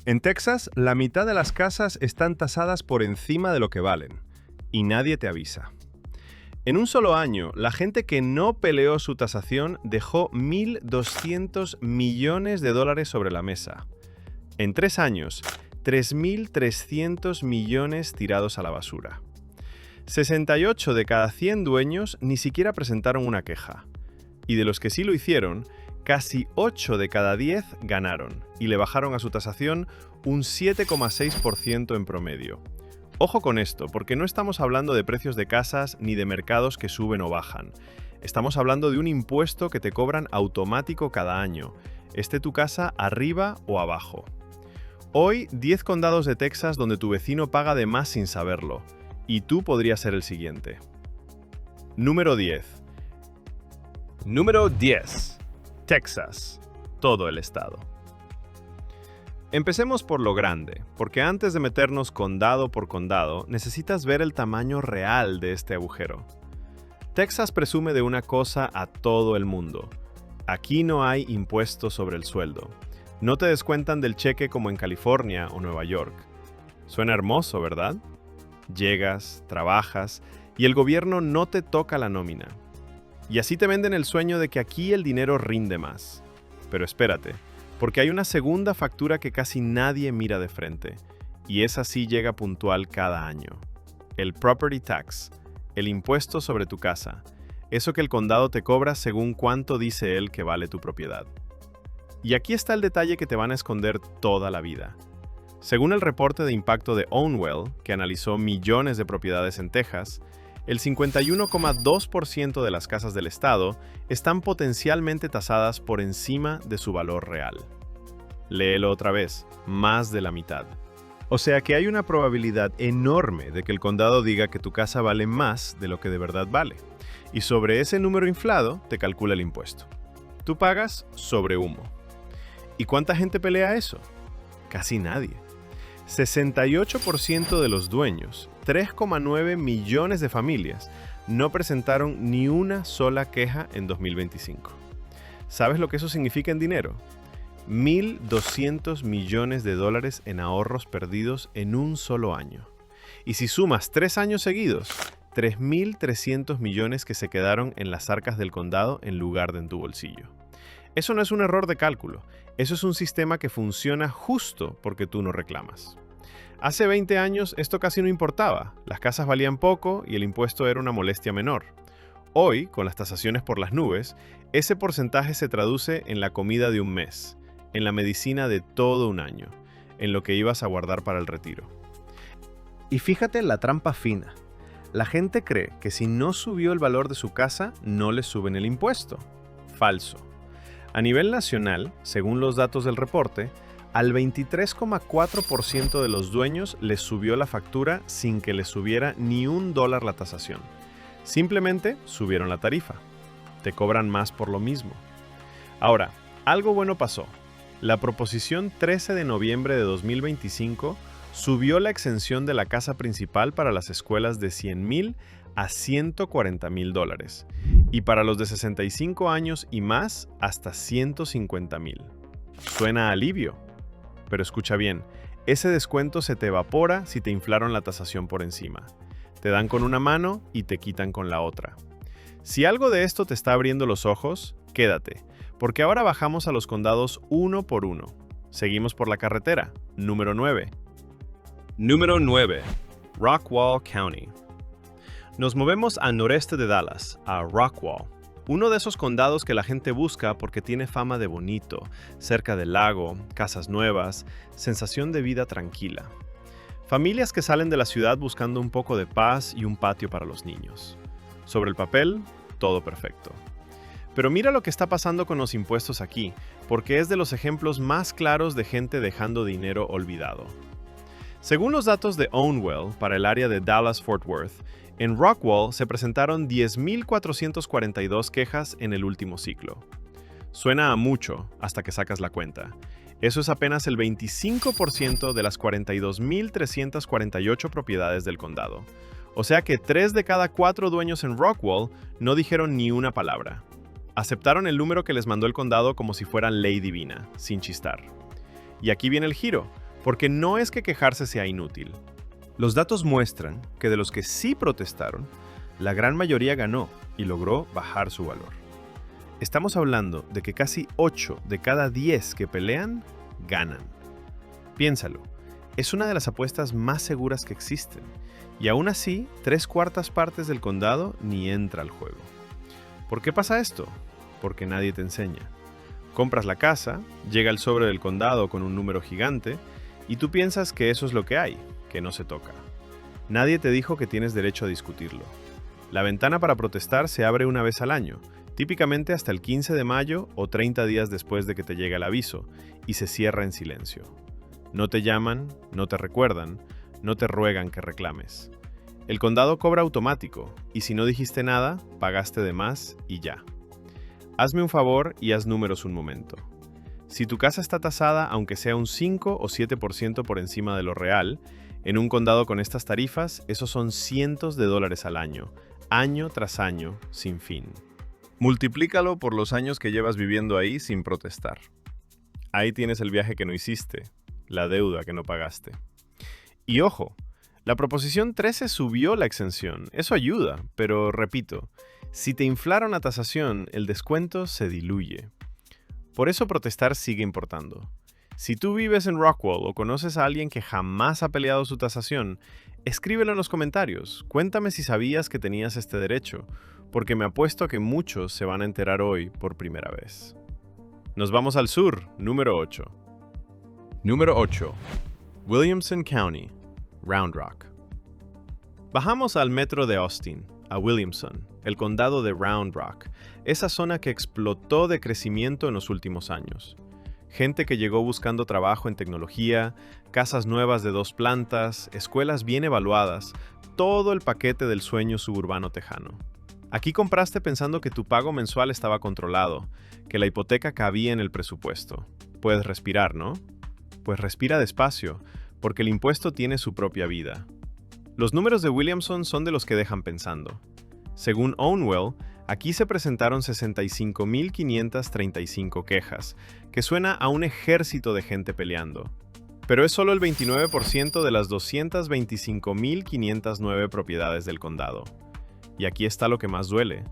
En Texas, la mitad de las casas están tasadas por encima de lo que valen, y nadie te avisa. En un solo año, la gente que no peleó su tasación dejó $1.200 millones sobre la mesa. En 3 años, 3.300 millones tirados a la basura. 68 de cada 100 dueños ni siquiera presentaron una queja. Y de los que sí lo hicieron, casi 8 de cada 10 ganaron y le bajaron a su tasación un 7,6% en promedio. Ojo con esto, porque no estamos hablando de precios de casas ni de mercados que suben o bajan. Estamos hablando de un impuesto que te cobran automático cada año, esté tu casa arriba o abajo. Hoy, 10 condados de Texas donde tu vecino paga de más sin saberlo, y tú podrías ser el siguiente. Número 10. Número 10. Texas. Todo el estado. Empecemos por lo grande, porque antes de meternos condado por condado, necesitas ver el tamaño real de este agujero. Texas presume de una cosa a todo el mundo. Aquí no hay impuestos sobre el sueldo. No te descuentan del cheque como en California o Nueva York. Suena hermoso, ¿verdad? Llegas, trabajas, y el gobierno no te toca la nómina. Y así te venden el sueño de que aquí el dinero rinde más. Pero espérate, porque hay una segunda factura que casi nadie mira de frente, y esa sí llega puntual cada año. El property tax, el impuesto sobre tu casa, eso que el condado te cobra según cuánto dice él que vale tu propiedad. Y aquí está el detalle que te van a esconder toda la vida. Según el reporte de impacto de Ownwell, que analizó millones de propiedades en Texas, el 51,2% de las casas del estado están potencialmente tasadas por encima de su valor real. Léelo otra vez, más de la mitad. O sea que hay una probabilidad enorme de que el condado diga que tu casa vale más de lo que de verdad vale. Y sobre ese número inflado te calcula el impuesto. Tú pagas sobre humo. ¿Y cuánta gente pelea eso? Casi nadie. 68% de los dueños, 3,9 millones de familias, no presentaron ni una sola queja en 2025. ¿Sabes lo que eso significa en dinero? $1.200 millones en ahorros perdidos en un solo año. Y si sumas 3 años seguidos, 3.300 millones que se quedaron en las arcas del condado en lugar de en tu bolsillo. Eso no es un error de cálculo, eso es un sistema que funciona justo porque tú no reclamas. Hace 20 años esto casi no importaba, las casas valían poco y el impuesto era una molestia menor. Hoy, con las tasaciones por las nubes, ese porcentaje se traduce en la comida de un mes, en la medicina de todo un año, en lo que ibas a guardar para el retiro. Y fíjate en la trampa fina. La gente cree que si no subió el valor de su casa, no le suben el impuesto. Falso. A nivel nacional, según los datos del reporte, al 23,4% de los dueños les subió la factura sin que les subiera ni $1 la tasación. Simplemente subieron la tarifa. Te cobran más por lo mismo. Ahora, algo bueno pasó. La proposición 13 de noviembre de 2025 subió la exención de la casa principal para las escuelas de $100,000 a $140,000 y para los de 65 años y más hasta $150,000. Suena a alivio, pero escucha bien, ese descuento se te evapora si te inflaron la tasación por encima. Te dan con una mano y te quitan con la otra. Si algo de esto te está abriendo los ojos, quédate, porque ahora bajamos a los condados uno por uno. Seguimos por la carretera, número 9. Número 9. Rockwall County. Nos movemos al noreste de Dallas, a Rockwall, uno de esos condados que la gente busca porque tiene fama de bonito, cerca del lago, casas nuevas, sensación de vida tranquila. Familias que salen de la ciudad buscando un poco de paz y un patio para los niños. Sobre el papel, todo perfecto. Pero mira lo que está pasando con los impuestos aquí, porque es de los ejemplos más claros de gente dejando dinero olvidado. Según los datos de Ownwell para el área de Dallas-Fort Worth, en Rockwall se presentaron 10.442 quejas en el último ciclo. Suena a mucho hasta que sacas la cuenta. Eso es apenas el 25% de las 42.348 propiedades del condado. O sea que 3 de cada 4 dueños en Rockwall no dijeron ni una palabra. Aceptaron el número que les mandó el condado como si fueran ley divina, sin chistar. Y aquí viene el giro, Porque no es que quejarse sea inútil. Los datos muestran que de los que sí protestaron, la gran mayoría ganó y logró bajar su valor. Estamos hablando de que casi 8 de cada 10 que pelean, ganan. Piénsalo, es una de las apuestas más seguras que existen, y aún así, 3/4 partes del condado ni entra al juego. ¿Por qué pasa esto? Porque nadie te enseña. Compras la casa, llega el sobre del condado con un número gigante, y tú piensas que eso es lo que hay, que no se toca. Nadie te dijo que tienes derecho a discutirlo. La ventana para protestar se abre una vez al año, típicamente hasta el 15 de mayo o 30 días después de que te llegue el aviso, y se cierra en silencio. No te llaman, no te recuerdan, no te ruegan que reclames. El condado cobra automático, y si no dijiste nada, pagaste de más y ya. Hazme un favor y haz números un momento. Si tu casa está tasada aunque sea un 5 o 7% por encima de lo real, en un condado con estas tarifas, esos son cientos de dólares al año tras año, sin fin. Multiplícalo por los años que llevas viviendo ahí sin protestar. Ahí tienes el viaje que no hiciste, la deuda que no pagaste. Y ojo, la proposición 13 subió la exención, eso ayuda, pero repito, si te inflaron la tasación, el descuento se diluye. Por eso protestar sigue importando. Si tú vives en Rockwall o conoces a alguien que jamás ha peleado su tasación, escríbelo en los comentarios, cuéntame si sabías que tenías este derecho, porque me apuesto a que muchos se van a enterar hoy por primera vez. Nos vamos al sur, número 8. Número 8. Williamson County, Round Rock. Bajamos al metro de Austin, a Williamson, el condado de Round Rock, esa zona que explotó de crecimiento en los últimos años. Gente que llegó buscando trabajo en tecnología, casas nuevas de 2 plantas, escuelas bien evaluadas, todo el paquete del sueño suburbano tejano. Aquí compraste pensando que tu pago mensual estaba controlado, que la hipoteca cabía en el presupuesto. Puedes respirar, ¿no? Pues respira despacio, porque el impuesto tiene su propia vida. Los números de Williamson son de los que dejan pensando. Según Ownwell, aquí se presentaron 65.535 quejas, que suena a un ejército de gente peleando. Pero es solo el 29% de las 225.509 propiedades del condado. Y aquí está lo que más duele.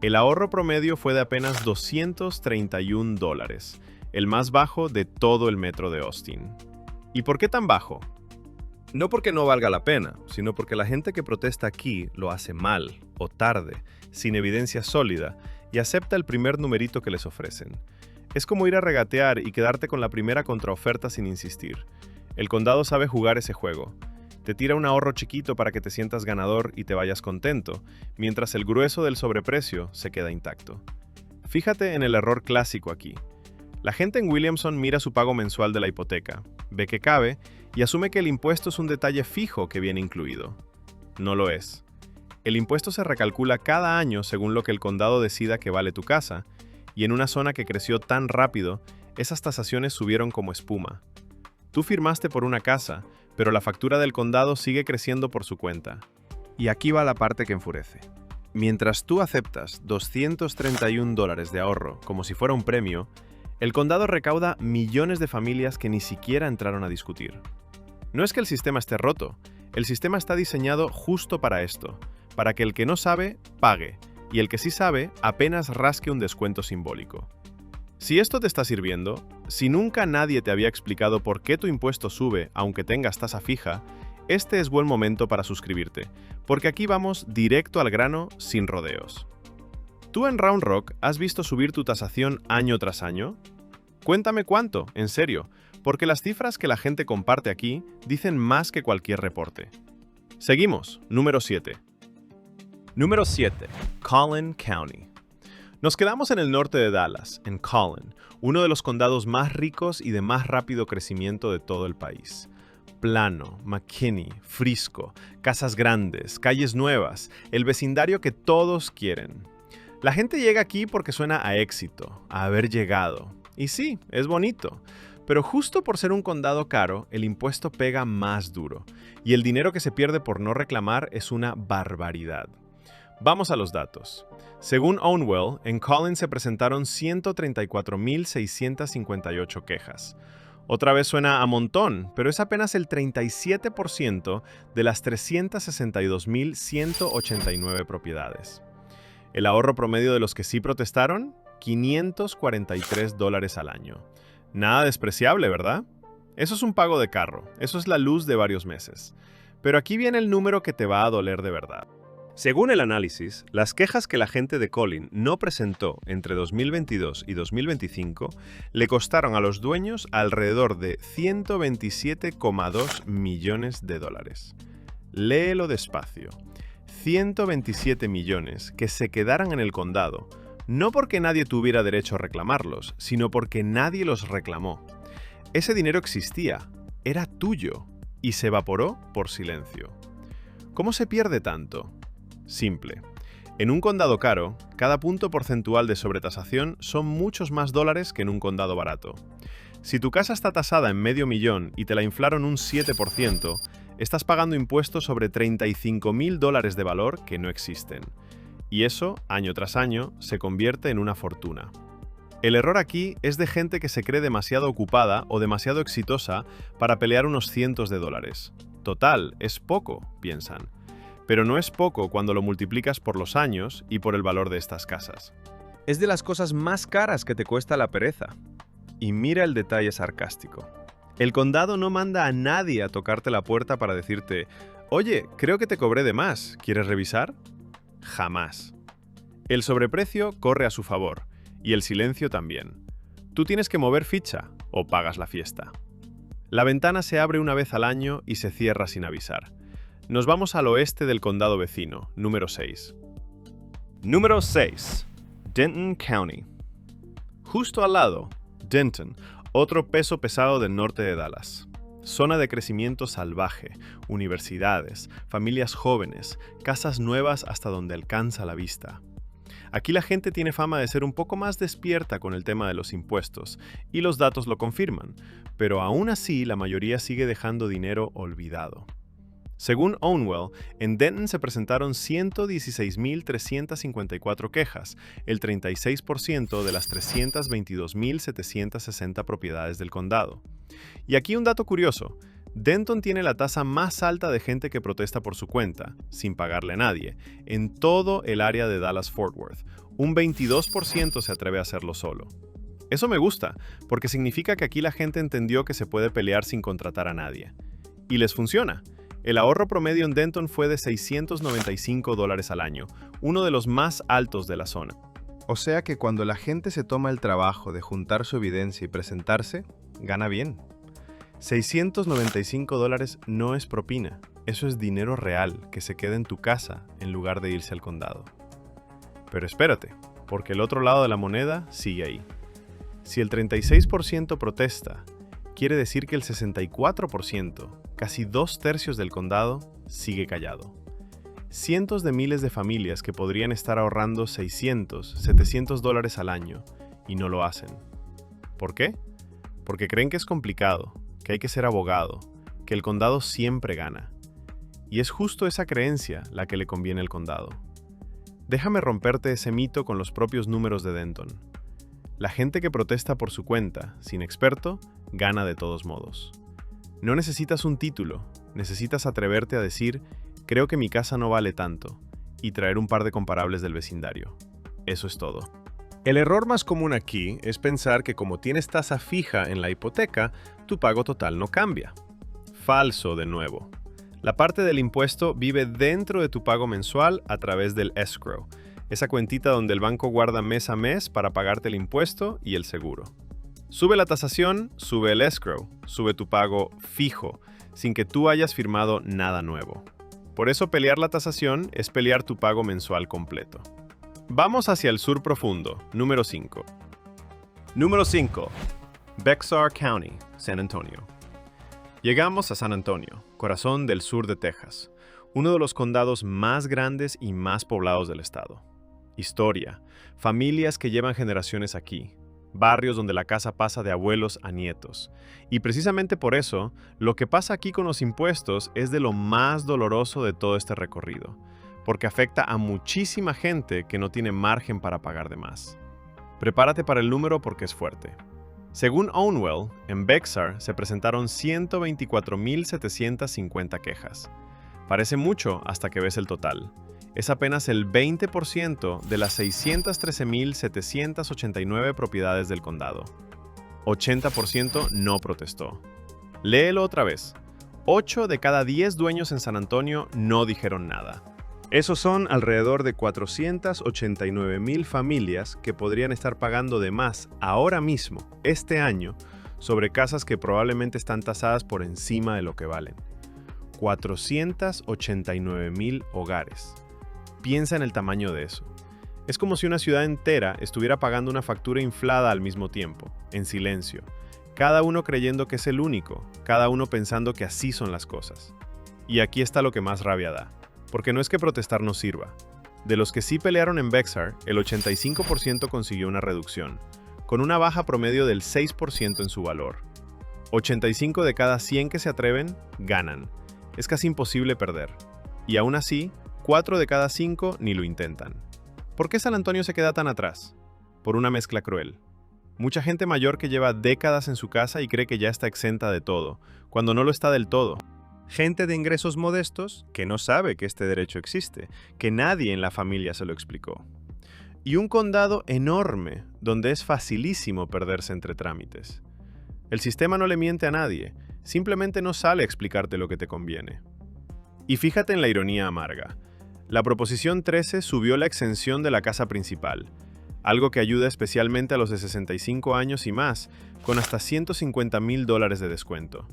El ahorro promedio fue de apenas $231, el más bajo de todo el metro de Austin. ¿Y por qué tan bajo? No porque no valga la pena, sino porque la gente que protesta aquí lo hace mal o tarde, sin evidencia sólida, y acepta el primer numerito que les ofrecen. Es como ir a regatear y quedarte con la primera contraoferta sin insistir. El condado sabe jugar ese juego. Te tira un ahorro chiquito para que te sientas ganador y te vayas contento, mientras el grueso del sobreprecio se queda intacto. Fíjate en el error clásico aquí. La gente en Williamson mira su pago mensual de la hipoteca, ve que cabe y asume que el impuesto es un detalle fijo que viene incluido. No lo es. El impuesto se recalcula cada año según lo que el condado decida que vale tu casa, y en una zona que creció tan rápido, esas tasaciones subieron como espuma. Tú firmaste por una casa, pero la factura del condado sigue creciendo por su cuenta. Y aquí va la parte que enfurece. Mientras tú aceptas $231 de ahorro como si fuera un premio, el condado recauda millones de familias que ni siquiera entraron a discutir. No es que el sistema esté roto, el sistema está diseñado justo para esto, para que el que no sabe, pague, y el que sí sabe, apenas rasque un descuento simbólico. Si esto te está sirviendo, si nunca nadie te había explicado por qué tu impuesto sube aunque tengas tasa fija, este es buen momento para suscribirte, porque aquí vamos directo al grano sin rodeos. ¿Tú en Round Rock has visto subir tu tasación año tras año? Cuéntame cuánto, en serio, porque las cifras que la gente comparte aquí dicen más que cualquier reporte. Seguimos, número 7. Número 7. Collin County. Nos quedamos en el norte de Dallas, en Collin, uno de los condados más ricos y de más rápido crecimiento de todo el país. Plano, McKinney, Frisco, casas grandes, calles nuevas, el vecindario que todos quieren. La gente llega aquí porque suena a éxito, a haber llegado. Y sí, es bonito. Pero justo por ser un condado caro, el impuesto pega más duro, y el dinero que se pierde por no reclamar es una barbaridad. Vamos a los datos. Según Ownwell, en Collin se presentaron 134.658 quejas. Otra vez suena a montón, pero es apenas el 37% de las 362.189 propiedades. El ahorro promedio de los que sí protestaron, $543 al año. Nada despreciable, ¿verdad? Eso es un pago de carro, eso es la luz de varios meses. Pero aquí viene el número que te va a doler de verdad. Según el análisis, las quejas que la gente de Colin no presentó entre 2022 y 2025 le costaron a los dueños alrededor de $127,2 millones. Léelo despacio. 127 millones que se quedaran en el condado, no porque nadie tuviera derecho a reclamarlos, sino porque nadie los reclamó. Ese dinero existía, era tuyo, y se evaporó por silencio. ¿Cómo se pierde tanto? Simple. En un condado caro, cada punto porcentual de sobretasación son muchos más dólares que en un condado barato. Si tu casa está tasada en $500,000 y te la inflaron un 7%, estás pagando impuestos sobre $35,000 de valor que no existen. Y eso, año tras año, se convierte en una fortuna. El error aquí es de gente que se cree demasiado ocupada o demasiado exitosa para pelear unos cientos de dólares. Total, es poco, piensan. Pero no es poco cuando lo multiplicas por los años y por el valor de estas casas. Es de las cosas más caras que te cuesta la pereza. Y mira el detalle sarcástico. El condado no manda a nadie a tocarte la puerta para decirte, oye, creo que te cobré de más, ¿quieres revisar? Jamás. El sobreprecio corre a su favor, y el silencio también. Tú tienes que mover ficha o pagas la fiesta. La ventana se abre una vez al año y se cierra sin avisar. Nos vamos al oeste del condado vecino, número 6. Número 6. Denton County. Justo al lado, Denton, otro peso pesado del norte de Dallas. Zona de crecimiento salvaje, universidades, familias jóvenes, casas nuevas hasta donde alcanza la vista. Aquí la gente tiene fama de ser un poco más despierta con el tema de los impuestos, y los datos lo confirman, pero aún así la mayoría sigue dejando dinero olvidado. Según Ownwell, en Denton se presentaron 116.354 quejas, el 36% de las 322.760 propiedades del condado. Y aquí un dato curioso. Denton tiene la tasa más alta de gente que protesta por su cuenta, sin pagarle a nadie, en todo el área de Dallas-Fort Worth. Un 22% se atreve a hacerlo solo. Eso me gusta, porque significa que aquí la gente entendió que se puede pelear sin contratar a nadie. Y les funciona. El ahorro promedio en Denton fue de $695 al año, uno de los más altos de la zona. O sea que cuando la gente se toma el trabajo de juntar su evidencia y presentarse, gana bien. $695 no es propina, eso es dinero real que se queda en tu casa en lugar de irse al condado. Pero espérate, porque el otro lado de la moneda sigue ahí. Si el 36% protesta, quiere decir que el 64%, casi 2/3 del condado, sigue callado. Cientos de miles de familias que podrían estar ahorrando $600, $700 al año y no lo hacen. ¿Por qué? Porque creen que es complicado, que hay que ser abogado, que el condado siempre gana. Y es justo esa creencia la que le conviene al condado. Déjame romperte ese mito con los propios números de Denton. La gente que protesta por su cuenta, sin experto, gana de todos modos. No necesitas un título, necesitas atreverte a decir, creo que mi casa no vale tanto, y traer un par de comparables del vecindario. Eso es todo. El error más común aquí es pensar que como tienes tasa fija en la hipoteca, tu pago total no cambia. Falso de nuevo. La parte del impuesto vive dentro de tu pago mensual a través del escrow, esa cuentita donde el banco guarda mes a mes para pagarte el impuesto y el seguro. Sube la tasación, sube el escrow, sube tu pago fijo, sin que tú hayas firmado nada nuevo. Por eso pelear la tasación es pelear tu pago mensual completo. Vamos hacia el sur profundo, número 5. Número 5. Bexar County, San Antonio. Llegamos a San Antonio, corazón del sur de Texas, uno de los condados más grandes y más poblados del estado. Historia, familias que llevan generaciones aquí, barrios donde la casa pasa de abuelos a nietos. Y precisamente por eso, lo que pasa aquí con los impuestos es de lo más doloroso de todo este recorrido, porque afecta a muchísima gente que no tiene margen para pagar de más. Prepárate para el número porque es fuerte. Según Ownwell, en Bexar se presentaron 124.750 quejas. Parece mucho hasta que ves el total. Es apenas el 20% de las 613.789 propiedades del condado. 80% no protestó. Léelo otra vez. 8 de cada 10 dueños en San Antonio no dijeron nada. Esos son alrededor de 489,000 familias que podrían estar pagando de más ahora mismo, este año, sobre casas que probablemente están tasadas por encima de lo que valen. 489,000 hogares. Piensa en el tamaño de eso. Es como si una ciudad entera estuviera pagando una factura inflada al mismo tiempo, en silencio. Cada uno creyendo que es el único, cada uno pensando que así son las cosas. Y aquí está lo que más rabia da, porque no es que protestar no sirva. De los que sí pelearon en Bexar, el 85% consiguió una reducción, con una baja promedio del 6% en su valor. 85 de cada 100 que se atreven, ganan. Es casi imposible perder. Y aún así, 4 de cada 5 ni lo intentan. ¿Por qué San Antonio se queda tan atrás? Por una mezcla cruel. Mucha gente mayor que lleva décadas en su casa y cree que ya está exenta de todo, cuando no lo está del todo. Gente de ingresos modestos que no sabe que este derecho existe, que nadie en la familia se lo explicó. Y un condado enorme, donde es facilísimo perderse entre trámites. El sistema no le miente a nadie, simplemente no sale a explicarte lo que te conviene. Y fíjate en la ironía amarga. La Proposición 13 subió la exención de la casa principal, algo que ayuda especialmente a los de 65 años y más, con hasta $150,000 de descuento.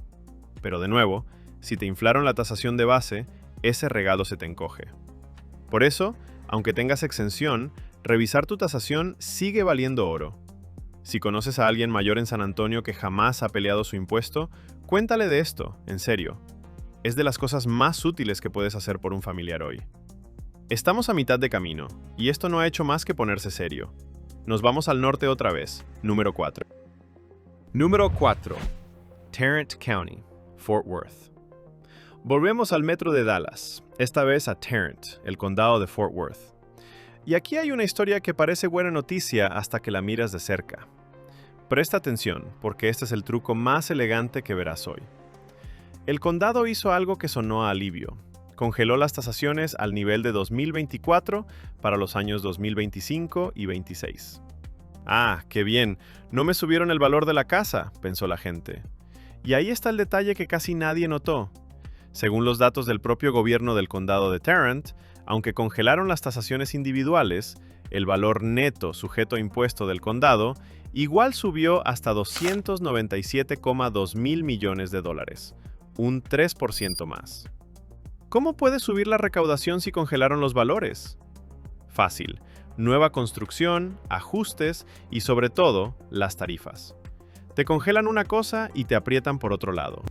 Pero de nuevo, si te inflaron la tasación de base, ese regalo se te encoge. Por eso, aunque tengas exención, revisar tu tasación sigue valiendo oro. Si conoces a alguien mayor en San Antonio que jamás ha peleado su impuesto, cuéntale de esto, en serio. Es de las cosas más útiles que puedes hacer por un familiar hoy. Estamos a mitad de camino, y esto no ha hecho más que ponerse serio. Nos vamos al norte otra vez, número 4. Número 4. Tarrant County, Fort Worth. Volvemos al metro de Dallas, esta vez a Tarrant, el condado de Fort Worth. Y aquí hay una historia que parece buena noticia hasta que la miras de cerca. Presta atención, porque este es el truco más elegante que verás hoy. El condado hizo algo que sonó a alivio. Congeló las tasaciones al nivel de 2024 para los años 2025 y 26. Ah, qué bien, no me subieron el valor de la casa, pensó la gente. Y ahí está el detalle que casi nadie notó. Según los datos del propio gobierno del condado de Tarrant, aunque congelaron las tasaciones individuales, el valor neto sujeto a impuesto del condado igual subió hasta $297,2 mil millones, un 3% más. ¿Cómo puede subir la recaudación si congelaron los valores? Fácil, nueva construcción, ajustes y sobre todo, las tarifas. Te congelan una cosa y te aprietan por otro lado.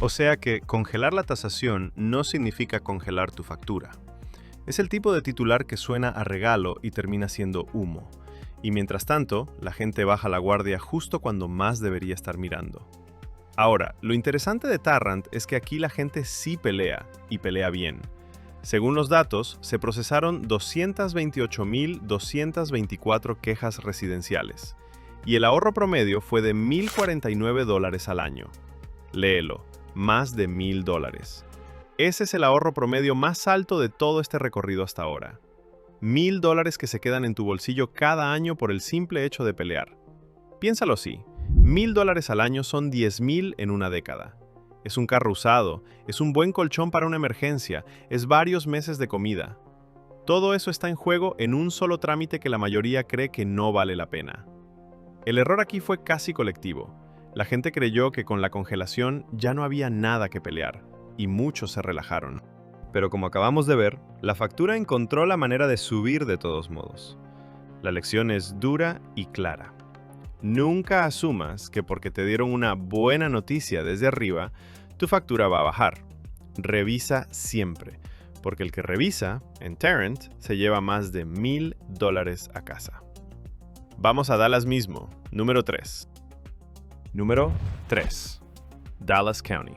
O sea que congelar la tasación no significa congelar tu factura. Es el tipo de titular que suena a regalo y termina siendo humo. Y mientras tanto, la gente baja la guardia justo cuando más debería estar mirando. Ahora, lo interesante de Tarrant es que aquí la gente sí pelea, y pelea bien. Según los datos, se procesaron 228,224 quejas residenciales, y el ahorro promedio fue de $1,049 al año. Léelo, más de $1,000. Ese es el ahorro promedio más alto de todo este recorrido hasta ahora. $1,000 que se quedan en tu bolsillo cada año por el simple hecho de pelear. Piénsalo así. $1,000 al año son 10,000 en una década. Es un carro usado, es un buen colchón para una emergencia, es varios meses de comida. Todo eso está en juego en un solo trámite que la mayoría cree que no vale la pena. El error aquí fue casi colectivo. La gente creyó que con la congelación ya no había nada que pelear, y muchos se relajaron. Pero como acabamos de ver, la factura encontró la manera de subir de todos modos. La lección es dura y clara. Nunca asumas que porque te dieron una buena noticia desde arriba, tu factura va a bajar. Revisa siempre, porque el que revisa, en Tarrant, se lleva más de $1,000 a casa. Vamos a Dallas mismo, número 3. Número 3. Dallas County.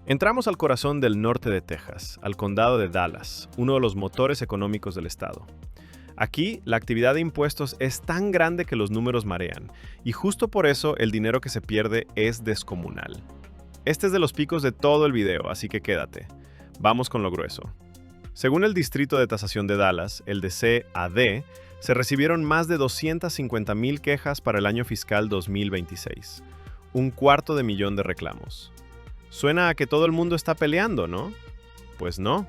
Entramos al corazón del norte de Texas, al condado de Dallas, uno de los motores económicos del estado. Aquí, la actividad de impuestos es tan grande que los números marean, y justo por eso el dinero que se pierde es descomunal. Este es de los picos de todo el video, así que quédate. Vamos con lo grueso. Según el Distrito de Tasación de Dallas, el de CAD, se recibieron más de 250,000 quejas para el año fiscal 2026. 250,000 de reclamos. Suena a que todo el mundo está peleando, ¿no? Pues no.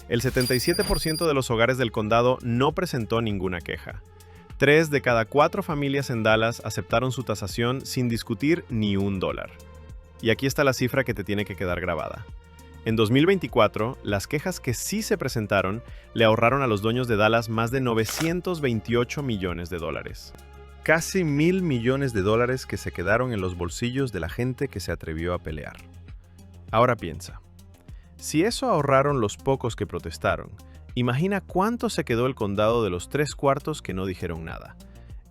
El 77% de los hogares del condado no presentó ninguna queja. 3 de cada 4 familias en Dallas aceptaron su tasación sin discutir ni $1. Y aquí está la cifra que te tiene que quedar grabada. En 2024, las quejas que sí se presentaron le ahorraron a los dueños de Dallas más de $928 millones. Casi $1,000 millones que se quedaron en los bolsillos de la gente que se atrevió a pelear. Ahora piensa, si eso ahorraron los pocos que protestaron, imagina cuánto se quedó el condado de los 3/4 que no dijeron nada.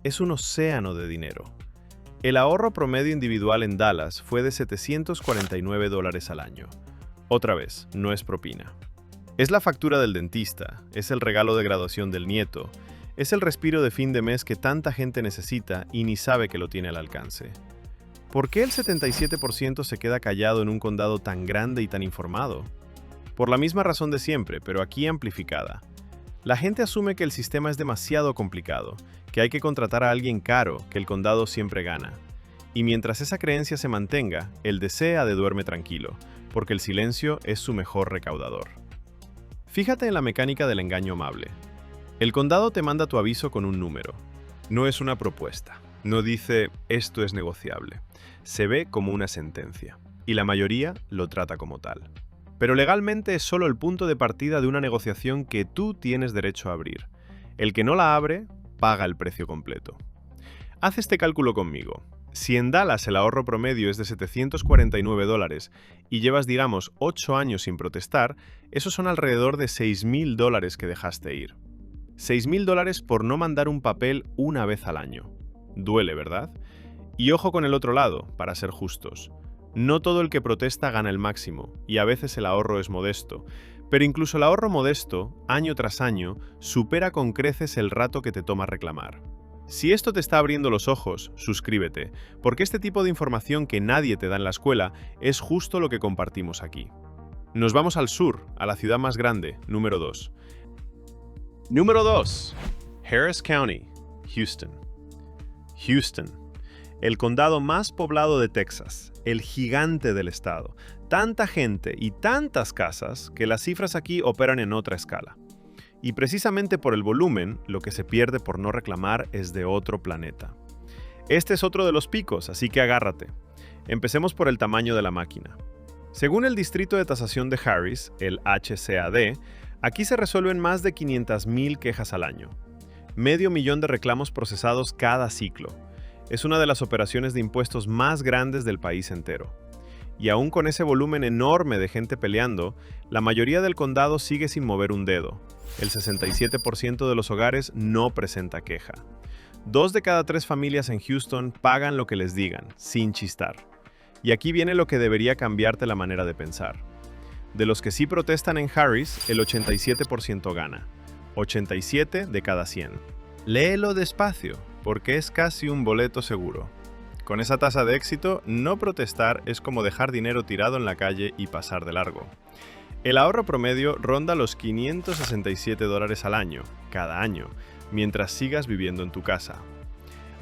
Es un océano de dinero. El ahorro promedio individual en Dallas fue de $749 al año. Otra vez, no es propina. Es la factura del dentista, es el regalo de graduación del nieto, es el respiro de fin de mes que tanta gente necesita y ni sabe que lo tiene al alcance. ¿Por qué el 77% se queda callado en un condado tan grande y tan informado? Por la misma razón de siempre, pero aquí amplificada. La gente asume que el sistema es demasiado complicado, que hay que contratar a alguien caro, que el condado siempre gana. Y mientras esa creencia se mantenga, el desea de duerme tranquilo, porque el silencio es su mejor recaudador. Fíjate en la mecánica del engaño amable. El condado te manda tu aviso con un número. No es una propuesta. No dice, esto es negociable. Se ve como una sentencia. Y la mayoría lo trata como tal. Pero legalmente es solo el punto de partida de una negociación que tú tienes derecho a abrir. El que no la abre, paga el precio completo. Haz este cálculo conmigo. Si en Dallas el ahorro promedio es de $749 y llevas, digamos, 8 años sin protestar, esos son alrededor de $6,000 que dejaste ir. $6,000 por no mandar un papel una vez al año. Duele, ¿verdad? Y ojo con el otro lado, para ser justos. No todo el que protesta gana el máximo, y a veces el ahorro es modesto. Pero incluso el ahorro modesto, año tras año, supera con creces el rato que te toma reclamar. Si esto te está abriendo los ojos, suscríbete, porque este tipo de información que nadie te da en la escuela es justo lo que compartimos aquí. Nos vamos al sur, a la ciudad más grande, número 2. Número 2. Harris County, Houston. Houston, el condado más poblado de Texas, el gigante del estado. Tanta gente y tantas casas que las cifras aquí operan en otra escala. Y precisamente por el volumen, lo que se pierde por no reclamar es de otro planeta. Este es otro de los picos, así que agárrate. Empecemos por el tamaño de la máquina. Según el Distrito de Tasación de Harris, el HCAD, aquí se resuelven más de 500,000 quejas al año. 500,000 de reclamos procesados cada ciclo. Es una de las operaciones de impuestos más grandes del país entero. Y aún con ese volumen enorme de gente peleando, la mayoría del condado sigue sin mover un dedo. El 67% de los hogares no presenta queja. 2 de cada 3 familias en Houston pagan lo que les digan, sin chistar. Y aquí viene lo que debería cambiarte la manera de pensar. De los que sí protestan en Harris, el 87% gana. 87 de cada 100. Léelo despacio, porque es casi un boleto seguro. Con esa tasa de éxito, no protestar es como dejar dinero tirado en la calle y pasar de largo. El ahorro promedio ronda los $567 al año, cada año, mientras sigas viviendo en tu casa.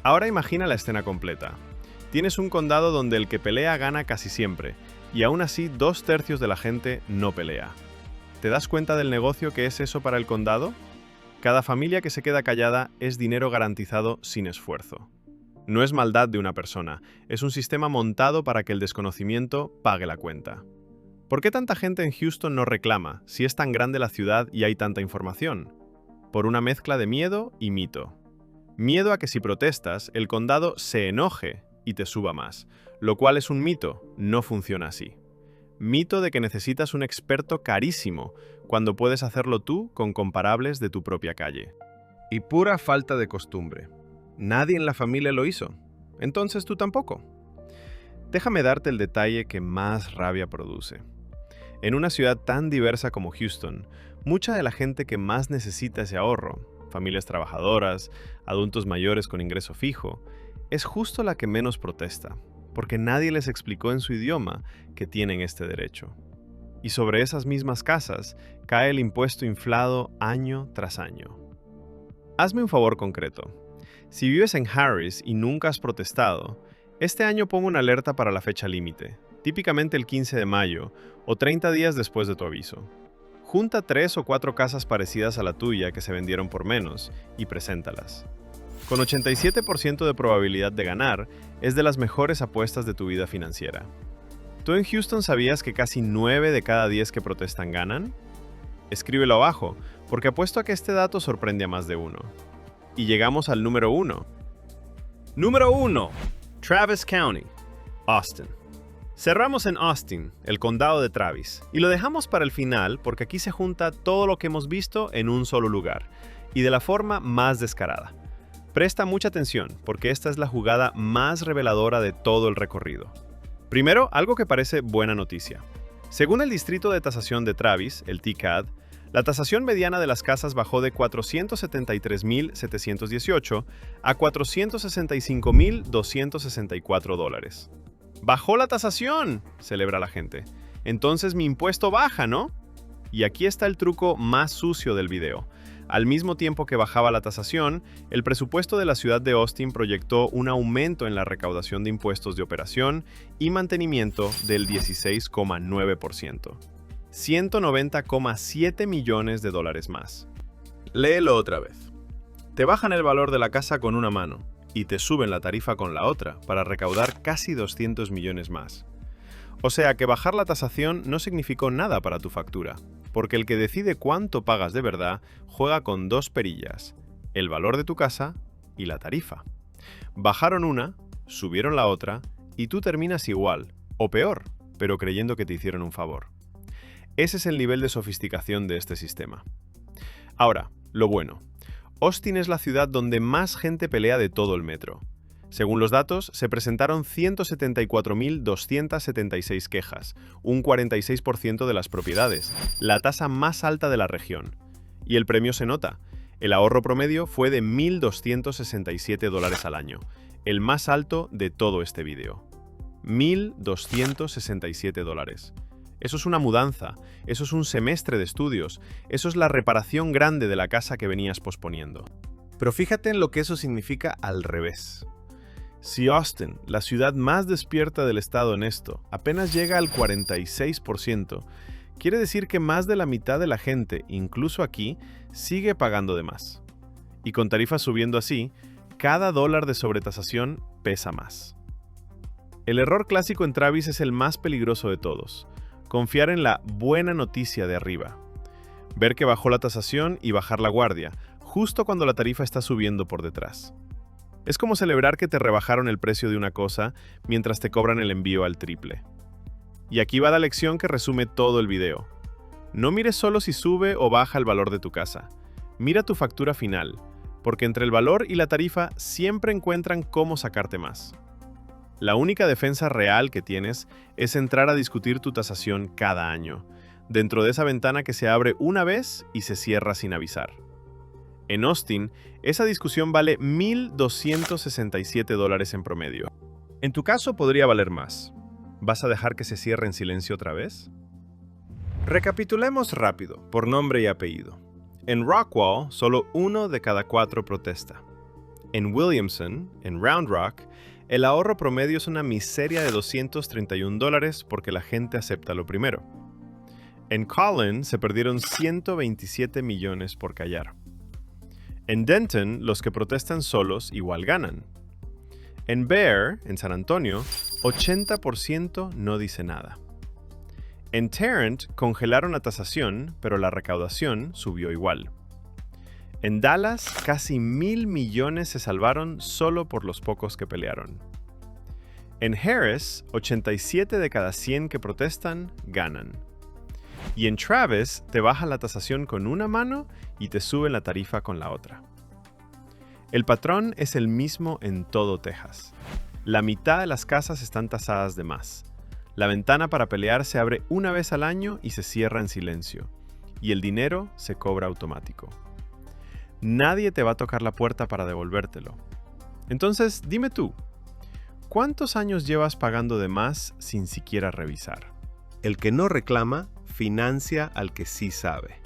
Ahora imagina la escena completa. Tienes un condado donde el que pelea gana casi siempre, y aún así 2/3 de la gente no pelea. ¿Te das cuenta del negocio que es eso para el condado? Cada familia que se queda callada es dinero garantizado sin esfuerzo. No es maldad de una persona, es un sistema montado para que el desconocimiento pague la cuenta. ¿Por qué tanta gente en Houston no reclama, si es tan grande la ciudad y hay tanta información? Por una mezcla de miedo y mito. Miedo a que si protestas, el condado se enoje y te suba más, lo cual es un mito, no funciona así. Mito de que necesitas un experto carísimo, cuando puedes hacerlo tú con comparables de tu propia calle. Y pura falta de costumbre. Nadie en la familia lo hizo, entonces tú tampoco. Déjame darte el detalle que más rabia produce. En una ciudad tan diversa como Houston, mucha de la gente que más necesita ese ahorro, familias trabajadoras, adultos mayores con ingreso fijo, es justo la que menos protesta, porque nadie les explicó en su idioma que tienen este derecho. Y sobre esas mismas casas cae el impuesto inflado año tras año. Hazme un favor concreto. Si vives en Harris y nunca has protestado, este año pongo una alerta para la fecha límite, típicamente el 15 de mayo o 30 días después de tu aviso. Junta 3 o 4 casas parecidas a la tuya que se vendieron por menos y preséntalas. Con 87% de probabilidad de ganar, es de las mejores apuestas de tu vida financiera. ¿Tú en Houston sabías que casi 9 de cada 10 que protestan ganan? Escríbelo abajo, porque apuesto a que este dato sorprende a más de uno. Y llegamos al número 1. Número 1. Travis County, Austin. Cerramos en Austin, el condado de Travis, y lo dejamos para el final porque aquí se junta todo lo que hemos visto en un solo lugar, y de la forma más descarada. Presta mucha atención, porque esta es la jugada más reveladora de todo el recorrido. Primero, algo que parece buena noticia. Según el Distrito de Tasación de Travis, el TCAD, la tasación mediana de las casas bajó de $473,718 a $465,264. ¡Bajó la tasación!, celebra la gente. Entonces mi impuesto baja, ¿no? Y aquí está el truco más sucio del video. Al mismo tiempo que bajaba la tasación, el presupuesto de la ciudad de Austin proyectó un aumento en la recaudación de impuestos de operación y mantenimiento del 16,9%. $190,7 millones más. Léelo otra vez. Te bajan el valor de la casa con una mano y te suben la tarifa con la otra para recaudar casi 200 millones más. O sea que bajar la tasación no significó nada para tu factura, porque el que decide cuánto pagas de verdad juega con 2 perillas, el valor de tu casa y la tarifa. Bajaron una, subieron la otra y tú terminas igual, o peor, pero creyendo que te hicieron un favor. Ese es el nivel de sofisticación de este sistema. Ahora, lo bueno. Austin es la ciudad donde más gente pelea de todo el metro. Según los datos, se presentaron 174,276 quejas, un 46% de las propiedades, la tasa más alta de la región. Y el premio se nota. El ahorro promedio fue de $1,267 al año, el más alto de todo este video. $1,267. Eso es una mudanza, eso es un semestre de estudios, eso es la reparación grande de la casa que venías posponiendo. Pero fíjate en lo que eso significa al revés. Si Austin, la ciudad más despierta del estado en esto, apenas llega al 46%, quiere decir que más de la mitad de la gente, incluso aquí, sigue pagando de más. Y con tarifas subiendo así, cada dólar de sobretasación pesa más. El error clásico en Travis es el más peligroso de todos. Confiar en la buena noticia de arriba. Ver que bajó la tasación y bajar la guardia, justo cuando la tarifa está subiendo por detrás. Es como celebrar que te rebajaron el precio de una cosa mientras te cobran el envío al triple. Y aquí va la lección que resume todo el video. No mires solo si sube o baja el valor de tu casa. Mira tu factura final, porque entre el valor y la tarifa siempre encuentran cómo sacarte más. La única defensa real que tienes es entrar a discutir tu tasación cada año, dentro de esa ventana que se abre una vez y se cierra sin avisar. En Austin, esa discusión vale $1,267 en promedio. En tu caso podría valer más. ¿Vas a dejar que se cierre en silencio otra vez? Recapitulemos rápido, por nombre y apellido. En Rockwall, solo 1 de cada 4 protesta. En Williamson, en Round Rock, el ahorro promedio es una miseria de $231 porque la gente acepta lo primero. En Collin se perdieron 127 millones por callar. En Denton, los que protestan solos igual ganan. En Bear, en San Antonio, 80% no dice nada. En Tarrant congelaron la tasación, pero la recaudación subió igual. En Dallas, casi 1,000 millones se salvaron solo por los pocos que pelearon. En Harris, 87 de cada 100 que protestan ganan. Y en Travis, te bajan la tasación con una mano y te suben la tarifa con la otra. El patrón es el mismo en todo Texas. La mitad de las casas están tasadas de más. La ventana para pelear se abre una vez al año y se cierra en silencio. Y el dinero se cobra automático. nadie te va a tocar la puerta para devolvértelo. Entonces, dime tú, ¿cuántos años llevas pagando de más sin siquiera revisar? El que no reclama, financia al que sí sabe.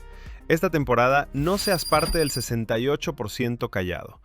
Esta temporada no seas parte del 68% callado.